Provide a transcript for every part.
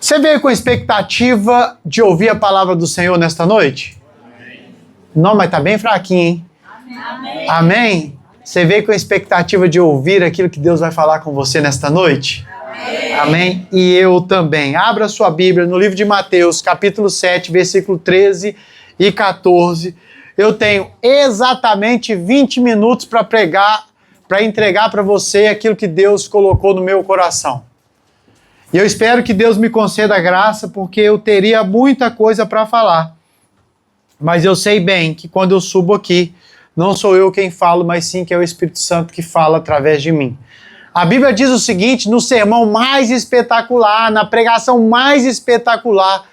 Você veio com expectativa de ouvir a palavra do Senhor nesta noite? Amém. Não, mas tá bem fraquinho, hein? Amém. Amém? Você veio com expectativa de ouvir aquilo que Deus vai falar com você nesta noite? Amém. Amém? E eu também. Abra sua Bíblia no livro de Mateus, capítulo 7, versículo 13 e 14. Eu tenho exatamente 20 minutos para pregar, para entregar para você aquilo que Deus colocou no meu coração. E eu espero que Deus me conceda a graça, porque eu teria muita coisa para falar. Mas eu sei bem que quando eu subo aqui, não sou eu quem falo, mas sim que é o Espírito Santo que fala através de mim. A Bíblia diz o seguinte, no sermão mais espetacular, na pregação mais espetacular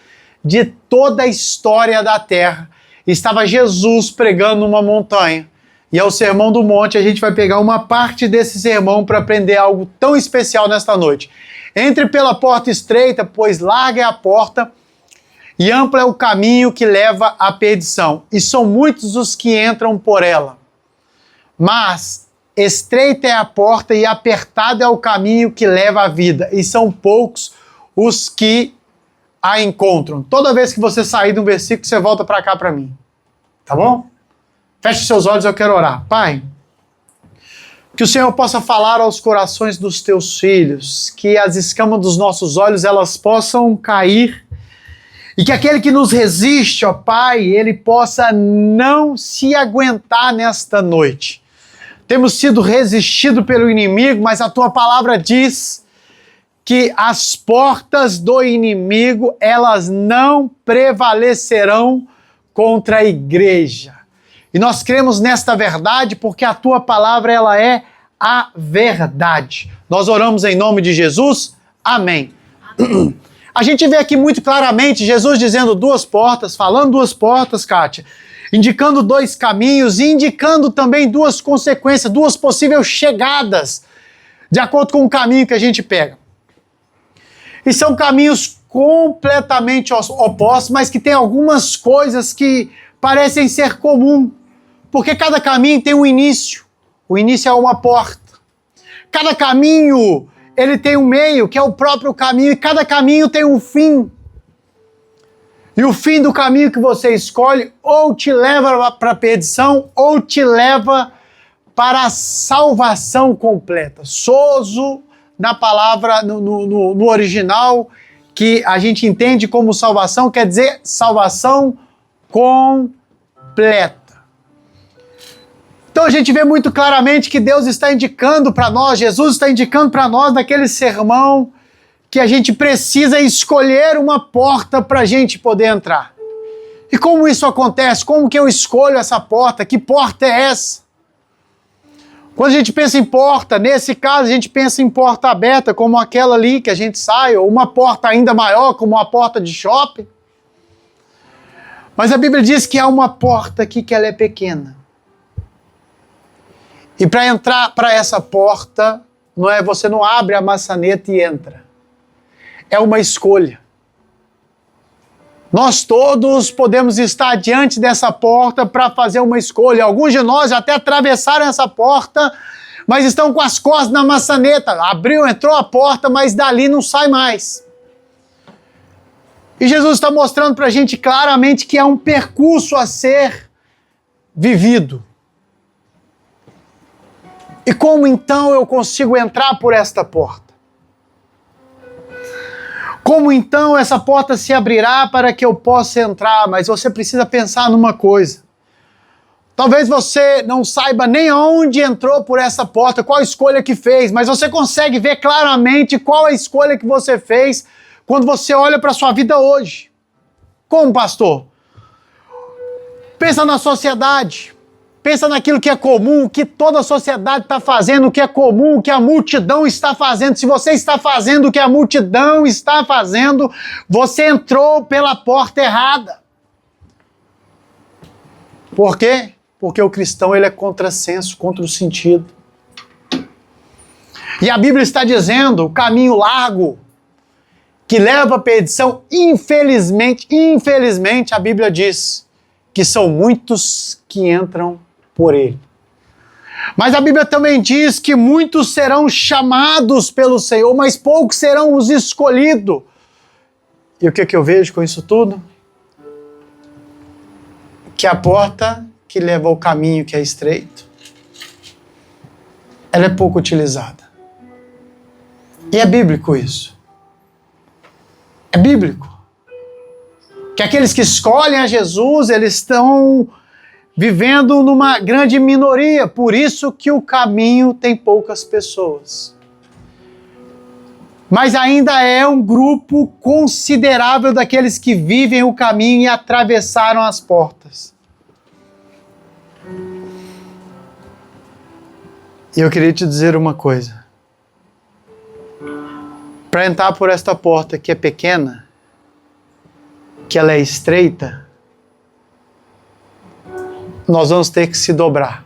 de toda a história da terra, estava Jesus pregando numa montanha. E ao Sermão do Monte, a gente vai pegar uma parte desse sermão para aprender algo tão especial nesta noite. Entre pela porta estreita, pois larga é a porta e amplo é o caminho que leva à perdição. E são muitos os que entram por ela. Mas estreita é a porta e apertado é o caminho que leva à vida. E são poucos os que a encontram. Toda vez que você sair de um versículo, você volta para cá para mim. Tá bom? Feche seus olhos, eu quero orar. Pai, que o Senhor possa falar aos corações dos teus filhos, que as escamas dos nossos olhos elas possam cair e que aquele que nos resiste, ó Pai, ele possa não se aguentar nesta noite. Temos sido resistidos pelo inimigo, mas a tua palavra diz que as portas do inimigo elas não prevalecerão contra a igreja. E nós cremos nesta verdade porque a tua palavra ela é a verdade. Nós oramos em nome de Jesus. Amém. Amém. A gente vê aqui muito claramente Jesus dizendo duas portas, falando duas portas, Kátia, indicando dois caminhos e indicando também duas consequências, duas possíveis chegadas, de acordo com o caminho que a gente pega. E são caminhos completamente opostos, mas que tem algumas coisas que parecem ser comum. Porque cada caminho tem um início. O início é uma porta. Cada caminho, ele tem um meio, que é o próprio caminho, e cada caminho tem um fim. E o fim do caminho que você escolhe ou te leva para a perdição, ou te leva para a salvação completa. Sozo, na palavra, no original, que a gente entende como salvação, quer dizer salvação completa. Então a gente vê muito claramente que Deus está indicando para nós, Jesus está indicando para nós naquele sermão que a gente precisa escolher uma porta para a gente poder entrar. E como isso acontece? Como que eu escolho essa porta? Que porta é essa? Quando a gente pensa em porta, nesse caso a gente pensa em porta aberta, como aquela ali que a gente sai, ou uma porta ainda maior, como uma porta de shopping. Mas a Bíblia diz que há uma porta aqui que ela é pequena. E para entrar para essa porta, você não abre a maçaneta e entra. É uma escolha. Nós todos podemos estar diante dessa porta para fazer uma escolha. Alguns de nós até atravessaram essa porta, mas estão com as costas na maçaneta. Abriu, entrou a porta, mas dali não sai mais. E Jesus está mostrando para a gente claramente que há um percurso a ser vivido. E como então eu consigo entrar por esta porta? Como então essa porta se abrirá para que eu possa entrar? Mas você precisa pensar numa coisa. Talvez você não saiba nem onde entrou por essa porta, qual a escolha que fez, mas você consegue ver claramente qual a escolha que você fez quando você olha para a sua vida hoje. Como, pastor? Pensa na sociedade. Pensa naquilo que é comum, o que toda a sociedade está fazendo, o que é comum, o que a multidão está fazendo. Se você está fazendo o que a multidão está fazendo, você entrou pela porta errada. Por quê? Porque o cristão ele é contrassenso, contra o sentido. E a Bíblia está dizendo, o caminho largo, que leva à perdição, infelizmente, a Bíblia diz que são muitos que entram por ele. Mas a Bíblia também diz que muitos serão chamados pelo Senhor, mas poucos serão os escolhidos. E o que eu vejo com isso tudo? Que a porta que leva ao caminho que é estreito, ela é pouco utilizada. E é bíblico isso. É bíblico. Que aqueles que escolhem a Jesus, eles estão vivendo numa grande minoria. Por isso que o caminho tem poucas pessoas. Mas ainda é um grupo considerável daqueles que vivem o caminho e atravessaram as portas. E eu queria te dizer uma coisa. Para entrar por esta porta que é pequena, que ela é estreita, nós vamos ter que se dobrar.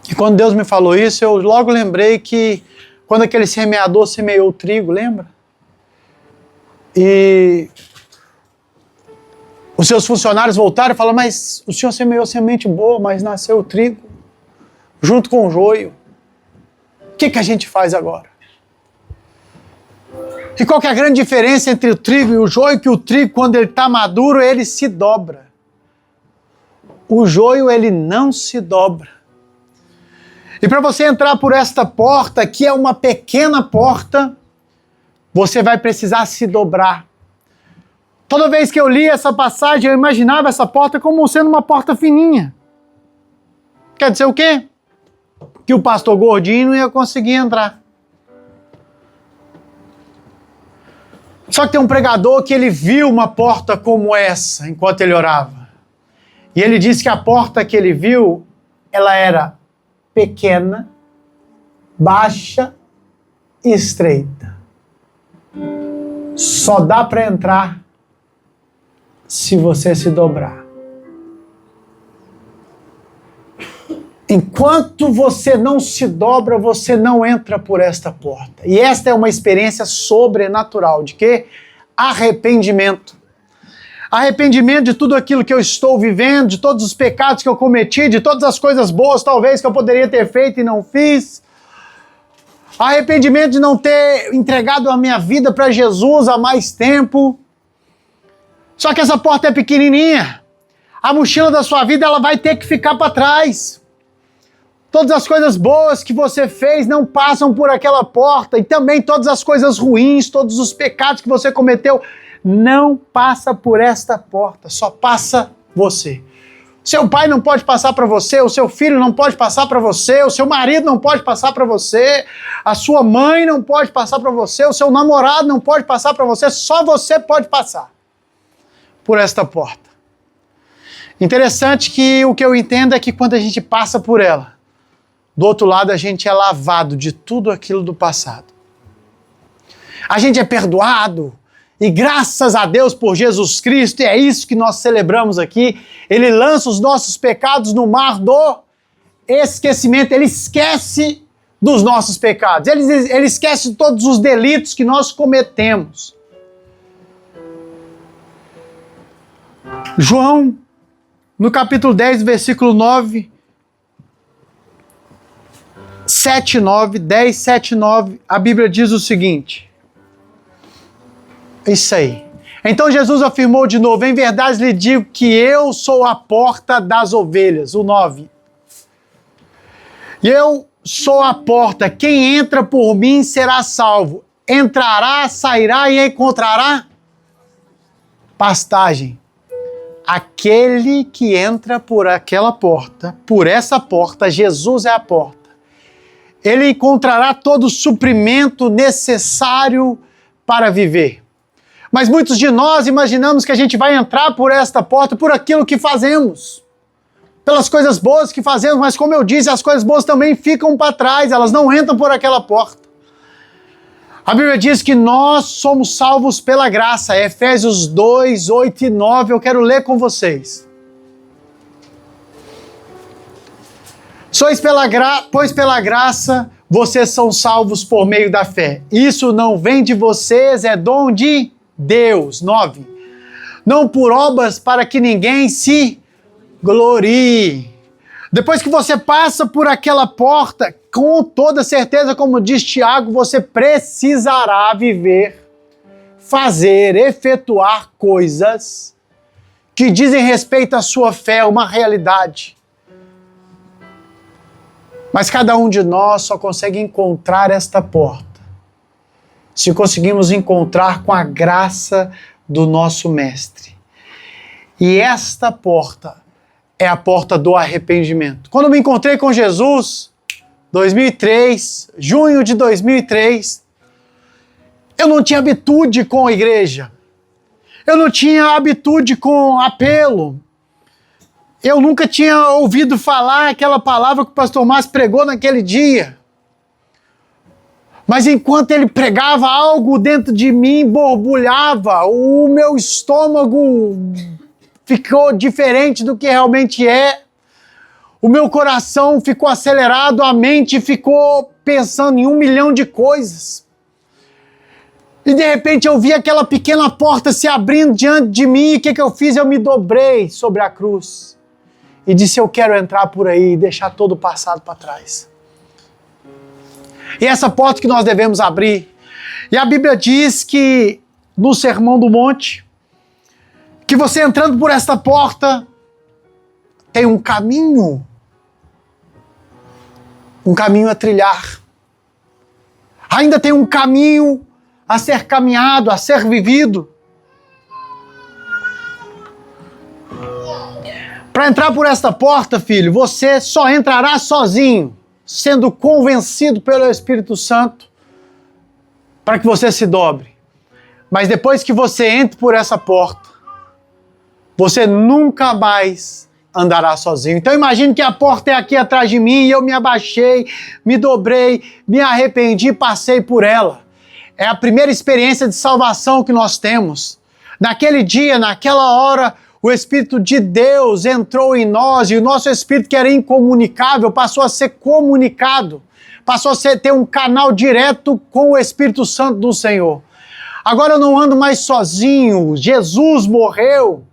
E quando Deus me falou isso, eu logo lembrei que quando aquele semeador semeou o trigo, lembra? E os seus funcionários voltaram e falaram, mas o senhor semeou semente boa, mas nasceu o trigo junto com o joio. O que a gente faz agora? E qual que é a grande diferença entre o trigo e o joio? Que o trigo, quando ele está maduro, ele se dobra. O joio, ele não se dobra. E para você entrar por esta porta, que é uma pequena porta, você vai precisar se dobrar. Toda vez que eu li essa passagem, eu imaginava essa porta como sendo uma porta fininha. Quer dizer o quê? Que o pastor gordinho não ia conseguir entrar. Só que tem um pregador que ele viu uma porta como essa enquanto ele orava. E ele disse que a porta que ele viu, ela era pequena, baixa e estreita. Só dá para entrar se você se dobrar. Enquanto você não se dobra, você não entra por esta porta. E esta é uma experiência sobrenatural. De quê? Arrependimento. Arrependimento de tudo aquilo que eu estou vivendo, de todos os pecados que eu cometi, de todas as coisas boas, talvez, que eu poderia ter feito e não fiz. Arrependimento de não ter entregado a minha vida para Jesus há mais tempo. Só que essa porta é pequenininha. A mochila da sua vida, ela vai ter que ficar para trás. Todas as coisas boas que você fez não passam por aquela porta. E também todas as coisas ruins, todos os pecados que você cometeu, não passa por esta porta. Só passa você. Seu pai não pode passar para você, o seu filho não pode passar para você, o seu marido não pode passar para você, a sua mãe não pode passar para você, o seu namorado não pode passar para você, só você pode passar por esta porta. Interessante que o que eu entendo é que quando a gente passa por ela, do outro lado a gente é lavado de tudo aquilo do passado. A gente é perdoado. E graças a Deus por Jesus Cristo, e é isso que nós celebramos aqui, Ele lança os nossos pecados no mar do esquecimento. Ele esquece dos nossos pecados. Ele esquece de todos os delitos que nós cometemos. João, no capítulo 10, versículo 9, 7, 9, 10, 7, 9, a Bíblia diz o seguinte. Isso aí. Então Jesus afirmou de novo, em verdade lhe digo que eu sou a porta das ovelhas. O 9. Eu sou a porta, quem entra por mim será salvo. Entrará, sairá e encontrará pastagem. Aquele que entra por aquela porta, por essa porta, Jesus é a porta. Ele encontrará todo o suprimento necessário para viver. Mas muitos de nós imaginamos que a gente vai entrar por esta porta por aquilo que fazemos, pelas coisas boas que fazemos, mas como eu disse, as coisas boas também ficam para trás, elas não entram por aquela porta. A Bíblia diz que nós somos salvos pela graça, Efésios 2, 8 e 9, eu quero ler com vocês. Pois pela graça vocês são salvos por meio da fé. Isso não vem de vocês, é dom de Deus. 9. Não por obras para que ninguém se glorie. Depois que você passa por aquela porta, com toda certeza, como diz Tiago, você precisará viver, fazer, efetuar coisas que dizem respeito à sua fé, uma realidade. Mas cada um de nós só consegue encontrar esta porta se conseguimos encontrar com a graça do nosso Mestre. E esta porta é a porta do arrependimento. Quando eu me encontrei com Jesus, 2003, junho de 2003, eu não tinha habitude com a igreja. Eu não tinha habitude com apelo. Eu nunca tinha ouvido falar aquela palavra que o pastor Márcio pregou naquele dia. Mas enquanto ele pregava, algo dentro de mim borbulhava. O meu estômago ficou diferente do que realmente é. O meu coração ficou acelerado, a mente ficou pensando em 1 milhão de coisas. E de repente eu vi aquela pequena porta se abrindo diante de mim. E o que eu fiz? Eu me dobrei sobre a cruz. E disse, eu quero entrar por aí e deixar todo o passado para trás. E essa porta que nós devemos abrir. E a Bíblia diz que no Sermão do Monte, que você entrando por esta porta, tem um caminho a trilhar. Ainda tem um caminho a ser caminhado, a ser vivido. Para entrar por esta porta, filho, você só entrará sozinho, sendo convencido pelo Espírito Santo, para que você se dobre. Mas depois que você entre por essa porta, você nunca mais andará sozinho. Então imagine que a porta é aqui atrás de mim e eu me abaixei, me dobrei, me arrependi e passei por ela. É a primeira experiência de salvação que nós temos. Naquele dia, naquela hora, o Espírito de Deus entrou em nós e o nosso Espírito, que era incomunicável, passou a ser comunicado. Passou a ter um canal direto com o Espírito Santo do Senhor. Agora eu não ando mais sozinho. Jesus morreu,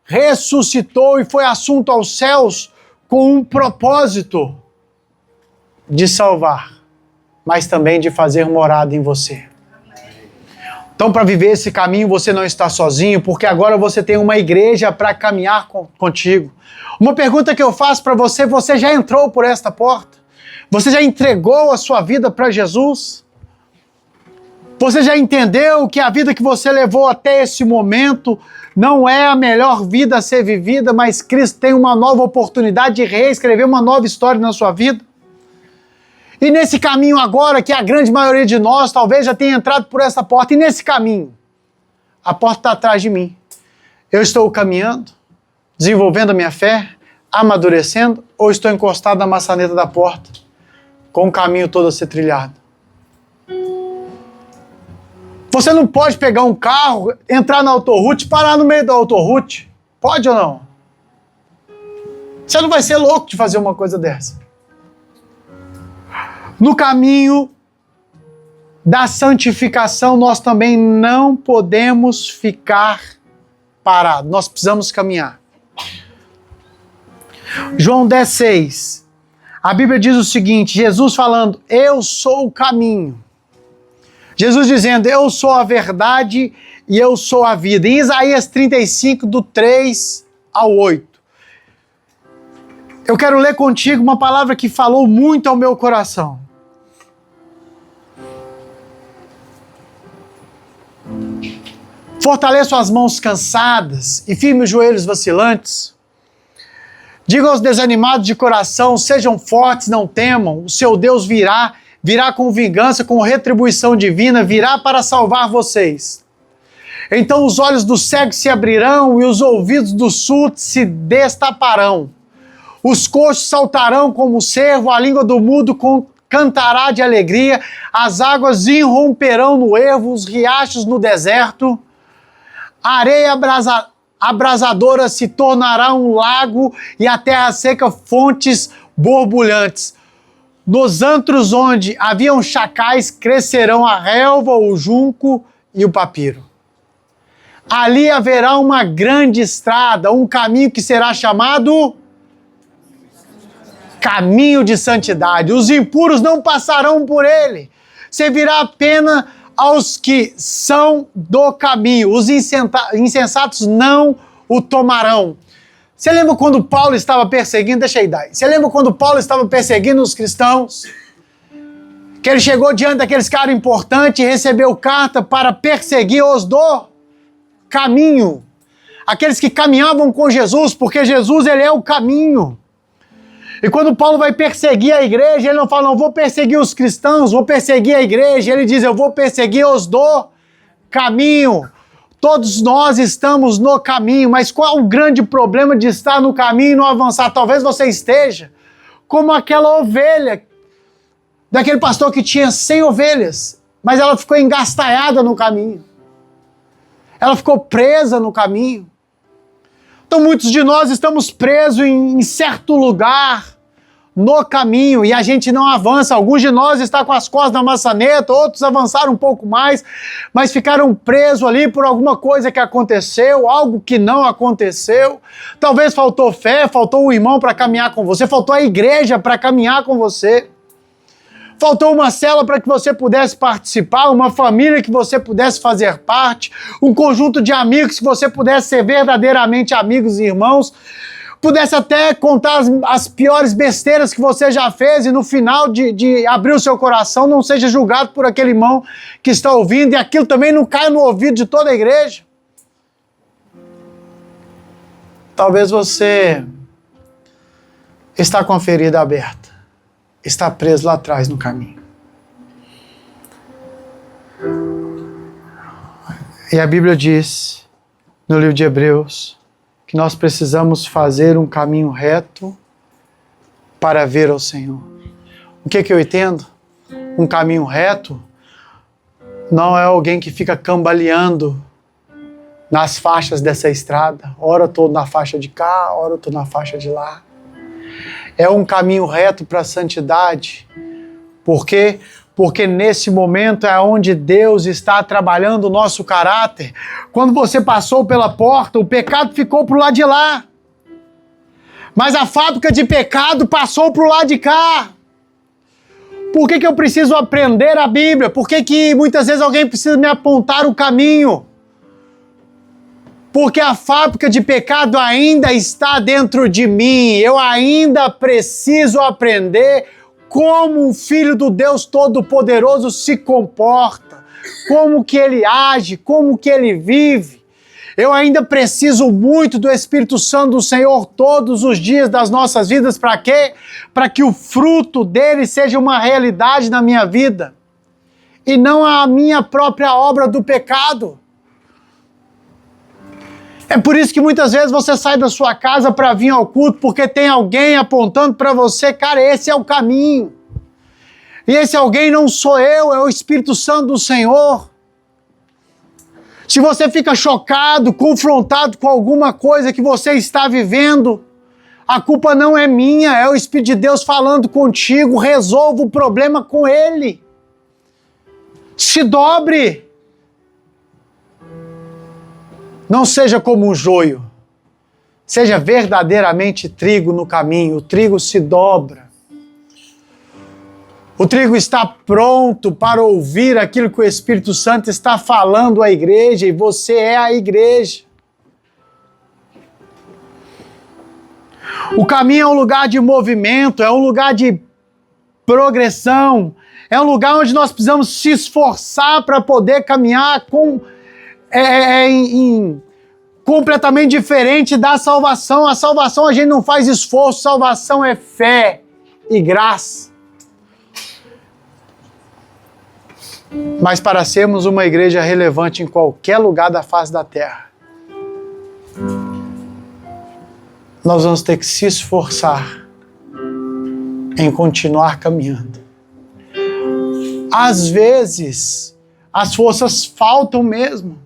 ressuscitou e foi assunto aos céus com um propósito de salvar, mas também de fazer morada em você. Então, para viver esse caminho, você não está sozinho, porque agora você tem uma igreja para caminhar contigo. Uma pergunta que eu faço para você, você já entrou por esta porta? Você já entregou a sua vida para Jesus? Você já entendeu que a vida que você levou até esse momento não é a melhor vida a ser vivida, mas Cristo tem uma nova oportunidade de reescrever uma nova história na sua vida? E nesse caminho agora, que a grande maioria de nós talvez já tenha entrado por essa porta, e nesse caminho, a porta está atrás de mim. Eu estou caminhando, desenvolvendo a minha fé, amadurecendo, ou estou encostado na maçaneta da porta, com o caminho todo a ser trilhado? Você não pode pegar um carro, entrar na autoroute e parar no meio da autoroute. Pode ou não? Você não vai ser louco de fazer uma coisa dessa. No caminho da santificação, nós também não podemos ficar parados. Nós precisamos caminhar. João 10,6. A Bíblia diz o seguinte, Jesus falando, eu sou o caminho. Jesus dizendo, eu sou a verdade e eu sou a vida. Em Isaías 35, do 3 ao 8. Eu quero ler contigo uma palavra que falou muito ao meu coração. Fortaleço as mãos cansadas e firme os joelhos vacilantes. Diga aos desanimados de coração, sejam fortes, não temam. O seu Deus virá com vingança, com retribuição divina, virá para salvar vocês. Então os olhos dos cegos se abrirão e os ouvidos dos surdos se destaparão. Os coxos saltarão como o cervo, a língua do mudo cantará de alegria, as águas irromperão no ervo, os riachos no deserto. A areia abrasadora se tornará um lago e a terra seca fontes borbulhantes. Nos antros onde haviam chacais crescerão a relva, o junco e o papiro. Ali haverá uma grande estrada, um caminho que será chamado caminho de santidade. Os impuros não passarão por ele. Servirá apenas aos que são do caminho. Os insensatos não o tomarão. Você lembra quando Paulo estava perseguindo? Deixa aí, Dai. Você lembra quando Paulo estava perseguindo os cristãos? Que ele chegou diante daqueles caras importantes e recebeu carta para perseguir os do caminho. Aqueles que caminhavam com Jesus, porque Jesus, ele é o caminho. E quando Paulo vai perseguir a igreja, ele não fala, não vou perseguir os cristãos, vou perseguir a igreja. Ele diz, eu vou perseguir os do caminho. Todos nós estamos no caminho, mas qual é o grande problema de estar no caminho e não avançar? Talvez você esteja como aquela ovelha, daquele pastor que tinha 100 ovelhas, mas ela ficou engastalhada no caminho. Ela ficou presa no caminho. Então muitos de nós estamos presos em certo lugar, no caminho, e a gente não avança. Alguns de nós estão com as costas na maçaneta, outros avançaram um pouco mais, mas ficaram presos ali por alguma coisa que aconteceu, algo que não aconteceu. Talvez faltou fé, faltou o irmão para caminhar com você, faltou a igreja para caminhar com você. Faltou uma célula para que você pudesse participar, uma família que você pudesse fazer parte, um conjunto de amigos que você pudesse ser verdadeiramente amigos e irmãos, pudesse até contar as piores besteiras que você já fez e no final de abrir o seu coração não seja julgado por aquele irmão que está ouvindo e aquilo também não caia no ouvido de toda a igreja. Talvez você está com a ferida aberta, está preso lá atrás no caminho. E a Bíblia diz, no livro de Hebreus, que nós precisamos fazer um caminho reto para ver ao Senhor. O que eu entendo? Um caminho reto não é alguém que fica cambaleando nas faixas dessa estrada. Ora eu estou na faixa de cá, ora eu estou na faixa de lá. É um caminho reto para a santidade. Por quê? Porque nesse momento é onde Deus está trabalhando o nosso caráter. Quando você passou pela porta, o pecado ficou para o lado de lá. Mas a fábrica de pecado passou para o lado de cá. Por que eu preciso aprender a Bíblia? Por que muitas vezes alguém precisa me apontar o caminho? Porque a fábrica de pecado ainda está dentro de mim. Eu ainda preciso aprender como o Filho do Deus Todo-Poderoso se comporta, como que ele age, como que ele vive. Eu ainda preciso muito do Espírito Santo do Senhor todos os dias das nossas vidas. Para quê? Para que o fruto dele seja uma realidade na minha vida e não a minha própria obra do pecado. É por isso que muitas vezes você sai da sua casa para vir ao culto, porque tem alguém apontando para você, cara, esse é o caminho. E esse alguém não sou eu, é o Espírito Santo do Senhor. Se você fica chocado, confrontado com alguma coisa que você está vivendo, a culpa não é minha, é o Espírito de Deus falando contigo, resolva o problema com Ele. Se dobre. Não seja como um joio, seja verdadeiramente trigo no caminho. O trigo se dobra. O trigo está pronto para ouvir aquilo que o Espírito Santo está falando à igreja e você é a igreja. O caminho é um lugar de movimento, é um lugar de progressão, é um lugar onde nós precisamos se esforçar para poder caminhar completamente diferente da salvação. A salvação a gente não faz esforço, salvação é fé e graça. Mas para sermos uma igreja relevante em qualquer lugar da face da terra, nós vamos ter que se esforçar em continuar caminhando. Às vezes, as forças faltam mesmo.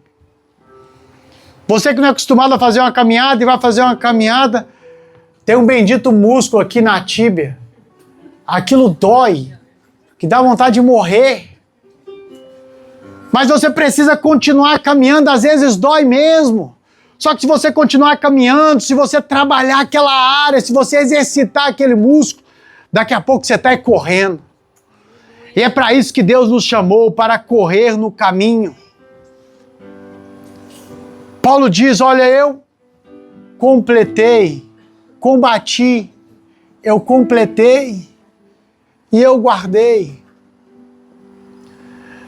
Você que não é acostumado a fazer uma caminhada e vai fazer uma caminhada, tem um bendito músculo aqui na tíbia. Aquilo dói, que dá vontade de morrer. Mas você precisa continuar caminhando, às vezes dói mesmo. Só que se você continuar caminhando, se você trabalhar aquela área, se você exercitar aquele músculo, Daqui a pouco você está correndo. E é para isso que Deus nos chamou, para correr no caminho. Paulo diz, olha, eu completei, combati, eu completei e eu guardei.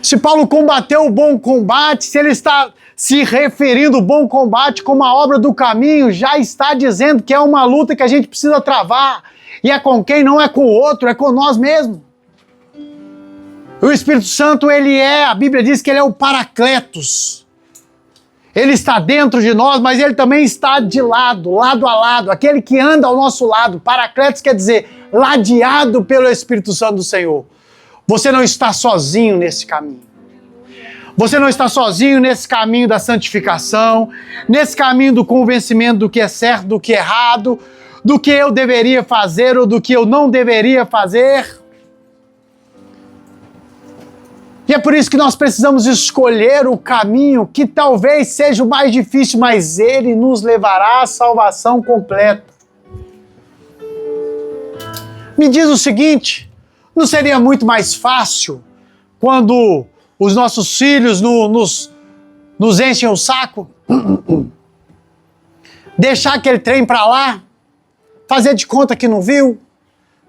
Se Paulo combateu o bom combate, se ele está se referindo ao bom combate como a obra do caminho, já está dizendo que é uma luta que a gente precisa travar. E é com quem? Não é com o outro, é com nós mesmos. O Espírito Santo, a Bíblia diz que ele é o Paracletos. Ele está dentro de nós, mas ele também está de lado, lado a lado, aquele que anda ao nosso lado. Paracletos quer dizer ladeado pelo Espírito Santo do Senhor. Você não está sozinho nesse caminho. Você não está sozinho nesse caminho da santificação, nesse caminho do convencimento do que é certo, do que é errado, do que eu deveria fazer ou do que eu não deveria fazer. E é por isso que nós precisamos escolher o caminho que talvez seja o mais difícil, mas ele nos levará à salvação completa. Me diz o seguinte, não seria muito mais fácil quando os nossos filhos nos enchem o saco? Deixar aquele trem para lá? Fazer de conta que não viu?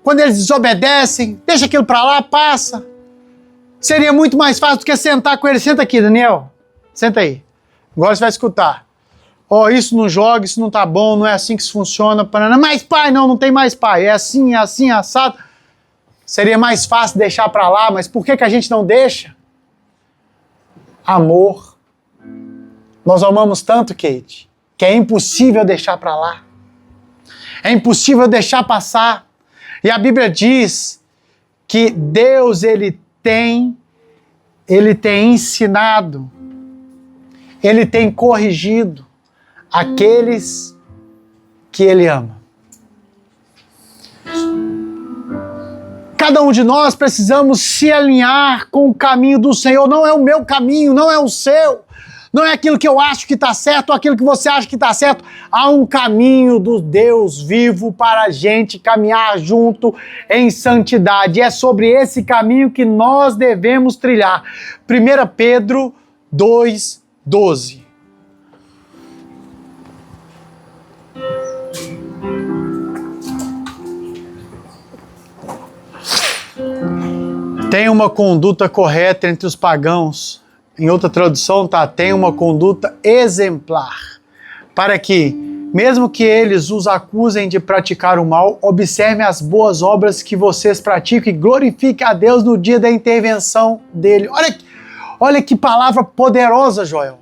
Quando eles desobedecem, deixa aquilo para lá, passa. Seria muito mais fácil do que sentar com ele. Senta aqui, Daniel. Senta aí. Agora você vai escutar. Ó, isso não joga, isso não tá bom, não é assim que isso funciona. Mas pai, não tem mais pai. É assim, assado. Seria mais fácil deixar para lá, mas por que a gente não deixa? Amor. Nós amamos tanto, Kate, que é impossível deixar para lá. É impossível deixar passar. E a Bíblia diz que Deus, ele tem ensinado, ele tem corrigido aqueles que ele ama. Cada um de nós precisamos se alinhar com o caminho do Senhor. Não é o meu caminho, não é o seu. Não é aquilo que eu acho que está certo ou aquilo que você acha que está certo. Há um caminho do Deus vivo para a gente caminhar junto em santidade. É sobre esse caminho que nós devemos trilhar. 1 Pedro 2:12. Tem uma conduta correta entre os pagãos. Em outra tradução, tem uma conduta exemplar, para que, mesmo que eles os acusem de praticar o mal, observem as boas obras que vocês praticam e glorifiquem a Deus no dia da intervenção dele. Olha que palavra poderosa, Joel.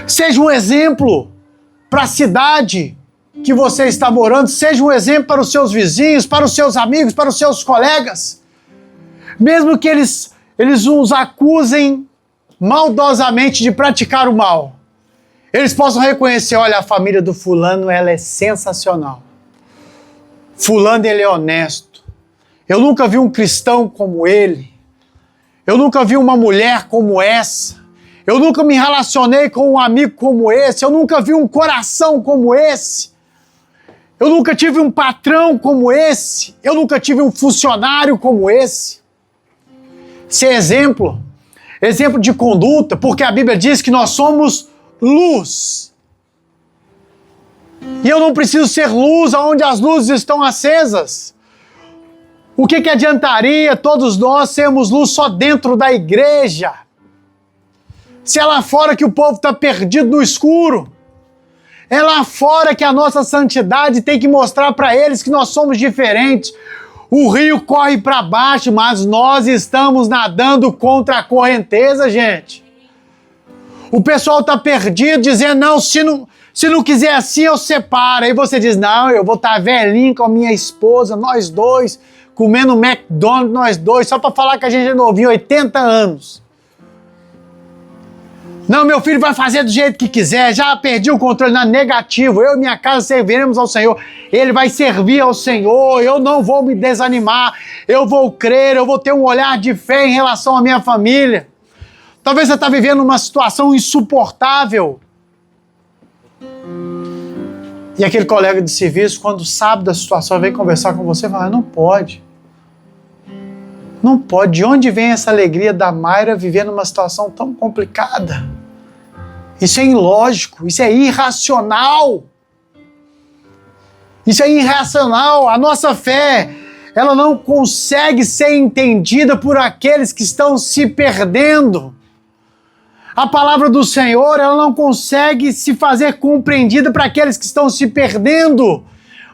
Seja um exemplo para a cidade que você está morando, seja um exemplo para os seus vizinhos, para os seus amigos, para os seus colegas. Mesmo que eles os acusem maldosamente de praticar o mal, eles possam reconhecer, olha, a família do fulano, ela é sensacional. Fulano, ele é honesto. Eu nunca vi um cristão como ele. Eu nunca vi uma mulher como essa. Eu nunca me relacionei com um amigo como esse. Eu nunca vi um coração como esse. Eu nunca tive um patrão como esse. Eu nunca tive um funcionário como esse. Ser exemplo de conduta, porque a Bíblia diz que nós somos luz. E eu não preciso ser luz onde as luzes estão acesas. O que adiantaria todos nós sermos luz só dentro da igreja? Se é lá fora que o povo está perdido no escuro. É lá fora que a nossa santidade tem que mostrar para eles que nós somos diferentes. O rio corre para baixo, mas nós estamos nadando contra a correnteza, gente. O pessoal está perdido, dizendo, não, se não quiser assim, eu separo. Aí você diz, não, eu vou estar velhinho com a minha esposa, nós dois, comendo McDonald's, nós dois, só para falar que a gente é novinho, 80 anos. Não, meu filho vai fazer do jeito que quiser, já perdi o controle, não, negativo, eu e minha casa serviremos ao Senhor, ele vai servir ao Senhor, eu não vou me desanimar, eu vou crer, eu vou ter um olhar de fé em relação à minha família. Talvez você está vivendo uma situação insuportável. E aquele colega de serviço, quando sabe da situação, vem conversar com você e fala, não pode. Não pode. De onde vem essa alegria da Mayra viver numa situação tão complicada? Isso é ilógico, isso é irracional. Isso é irracional. A nossa fé, ela não consegue ser entendida por aqueles que estão se perdendo. A palavra do Senhor, ela não consegue se fazer compreendida para aqueles que estão se perdendo.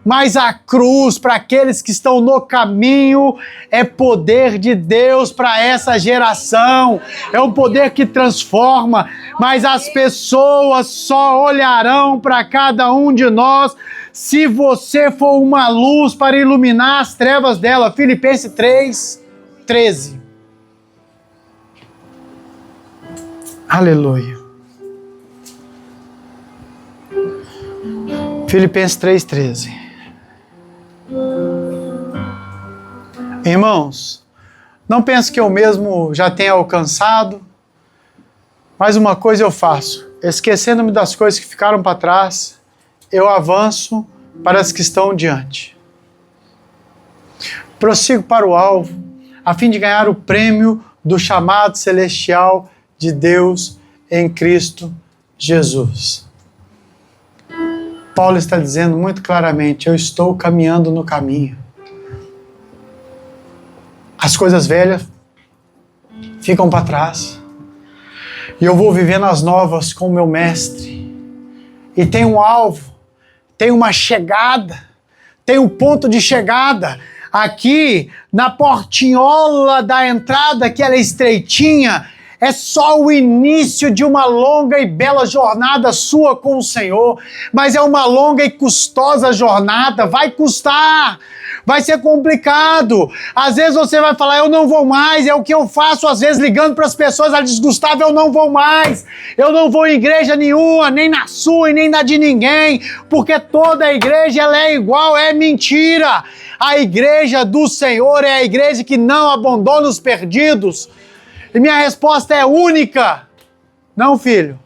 Mas a cruz, para aqueles que estão no caminho, é poder de Deus para essa geração. É um poder que transforma, mas as pessoas só olharão para cada um de nós se você for uma luz para iluminar as trevas dela. Filipenses 3:13. Aleluia. Filipenses 3:13. Irmãos, não pense que eu mesmo já tenha alcançado, mas uma coisa eu faço, esquecendo-me das coisas que ficaram para trás, eu avanço para as que estão diante. Prossigo para o alvo, a fim de ganhar o prêmio do chamado celestial de Deus em Cristo Jesus. Paulo está dizendo muito claramente, eu estou caminhando no caminho. As coisas velhas ficam para trás. E eu vou viver nas novas com o meu mestre. E tem um alvo, tem uma chegada, tem um ponto de chegada. Aqui, na portinhola da entrada, que ela é estreitinha, é só o início de uma longa e bela jornada sua com o Senhor. Mas é uma longa e custosa jornada, vai custar. Vai ser complicado. Às vezes você vai falar, eu não vou mais. É o que eu faço, às vezes, ligando para as pessoas. Ela diz, Gustavo, eu não vou mais. Eu não vou em igreja nenhuma, nem na sua e nem na de ninguém. Porque toda a igreja ela é igual, é mentira. A igreja do Senhor é a igreja que não abandona os perdidos. E minha resposta é única. Não, filho.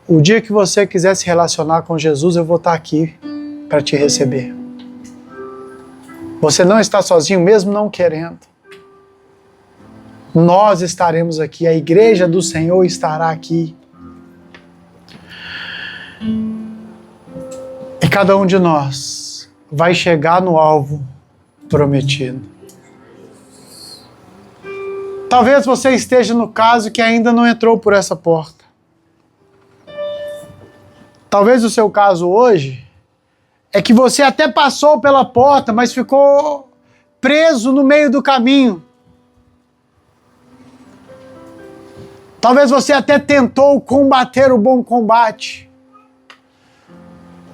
O dia que você quiser se relacionar com Jesus, eu vou estar aqui para te receber. Você não está sozinho, mesmo não querendo. Nós estaremos aqui, a igreja do Senhor estará aqui. E cada um de nós vai chegar no alvo prometido. Talvez você esteja no caso que ainda não entrou por essa porta. Talvez o seu caso hoje é que você até passou pela porta, mas ficou preso no meio do caminho. Talvez você até tentou combater o bom combate,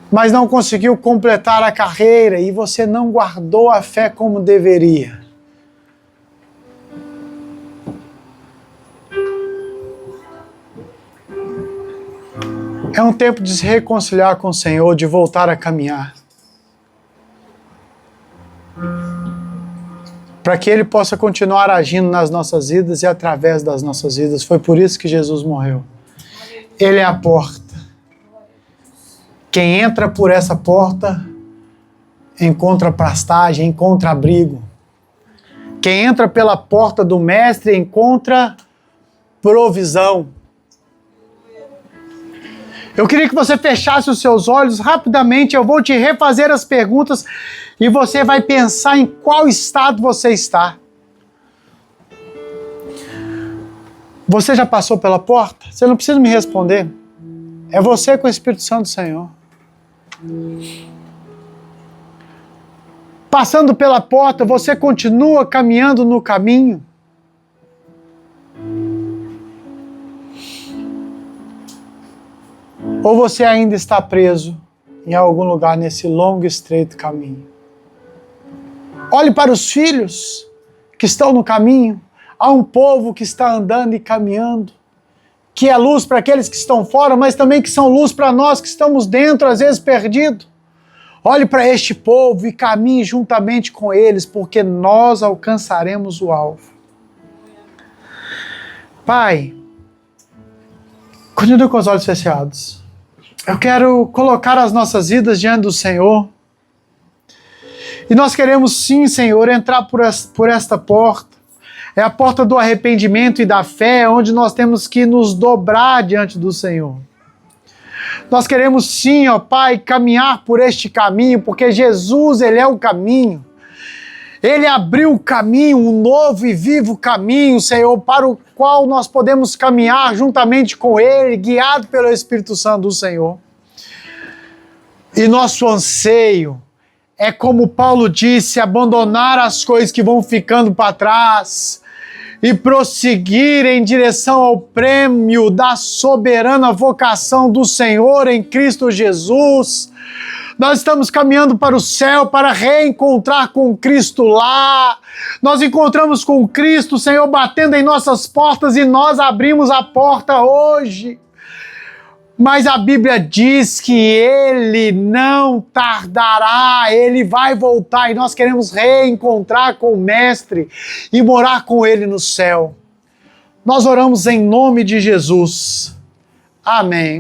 mas não conseguiu completar a carreira e você não guardou a fé como deveria. É um tempo de se reconciliar com o Senhor, de voltar a caminhar. Para que Ele possa continuar agindo nas nossas vidas e através das nossas vidas. Foi por isso que Jesus morreu. Ele é a porta. Quem entra por essa porta encontra pastagem, encontra abrigo. Quem entra pela porta do Mestre encontra provisão. Eu queria que você fechasse os seus olhos rapidamente, eu vou te refazer as perguntas e você vai pensar em qual estado você está. Você já passou pela porta? Você não precisa me responder. É você com o Espírito Santo do Senhor. Passando pela porta, você continua caminhando no caminho? Ou você ainda está preso em algum lugar nesse longo e estreito caminho? Olhe para os filhos que estão no caminho. Há um povo que está andando e caminhando, que é luz para aqueles que estão fora, mas também que são luz para nós que estamos dentro, às vezes perdidos. Olhe para este povo e caminhe juntamente com eles, porque nós alcançaremos o alvo. Pai, continue com os olhos fechados. Eu quero colocar as nossas vidas diante do Senhor. E nós queremos sim, Senhor, entrar por esta porta. É a porta do arrependimento e da fé, onde nós temos que nos dobrar diante do Senhor. Nós queremos sim, ó Pai, caminhar por este caminho, porque Jesus, Ele é o caminho. Ele abriu o caminho, um novo e vivo caminho, Senhor, para o qual nós podemos caminhar juntamente com Ele, guiado pelo Espírito Santo do Senhor. E nosso anseio é, como Paulo disse, abandonar as coisas que vão ficando para trás e prosseguir em direção ao prêmio da soberana vocação do Senhor em Cristo Jesus. Nós estamos caminhando para o céu para reencontrar com Cristo lá. Nós encontramos com Cristo, Senhor, batendo em nossas portas e nós abrimos a porta hoje. Mas a Bíblia diz que Ele não tardará, Ele vai voltar e nós queremos reencontrar com o Mestre e morar com Ele no céu. Nós oramos em nome de Jesus. Amém.